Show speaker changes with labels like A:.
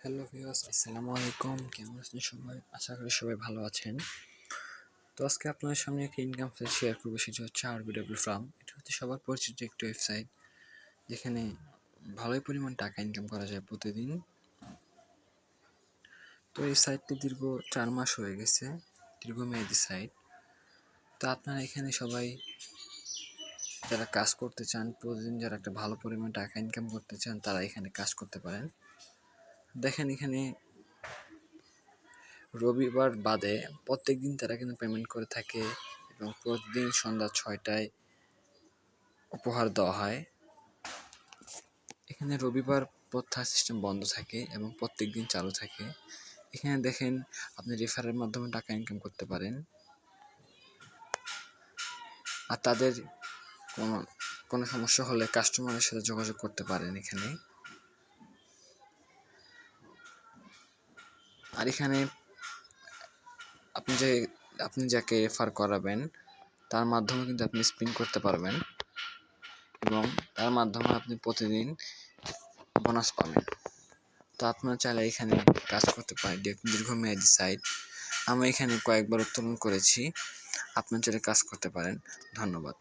A: Hello viewers, আসসালামু আলাইকুম। কেমন আছেন সবাই? আশা করি সবাই ভালো আছেন। তো আজকে আপনাদের সামনে একটা ইনকাম সোর্স শেয়ার করবো, সেটা হচ্ছে আরবিডব্লিউ ফার্ম। এটা হচ্ছে সবার পরিচিত একটি ওয়েবসাইট, যেখানে ভালোই পরিমাণ টাকা ইনকাম করা যায় প্রতিদিন। তো এই সাইটটি দীর্ঘ 4 মাস হয়ে গেছে, দীর্ঘমেয়াদী সাইট। তো আপনারা এখানে সবাই যারা কাজ করতে চান, প্রতিদিন যারা একটা ভালো পরিমাণ টাকা ইনকাম করতে চান, তারা এখানে কাজ করতে পারেন। দেখেন, এখানে রবিবার বাদে প্রত্যেকদিন তারা কিন্তু পেমেন্ট করে থাকে এবং প্রতিদিন সন্ধ্যা 6টায় উপহার দেওয়া হয়। এখানে রবিবার প্রত্যহ সিস্টেম বন্ধ থাকে এবং প্রত্যেকদিন চালু থাকে। এখানে দেখেন, আপনি রেফারের মাধ্যমে টাকা ইনকাম করতে পারেন। আর তাদের কোনো সমস্যা হলে কাস্টমারের সাথে যোগাযোগ করতে পারেন এখানে। আর এখানে আপনি যাকে রেফার করাবেন, তার মাধ্যমে কিন্তু আপনি স্পিন করতে পারবেন এবং তার মাধ্যমে আপনি প্রতিদিন বোনাস পাবেন। তো আপনারা চাইলে এখানে কাজ করতে পারেন। দীর্ঘমেয়াদী সাইট, আমি এখানে কয়েকবার উত্তোলন করেছি। আপনারা চাইলে কাজ করতে পারেন। ধন্যবাদ।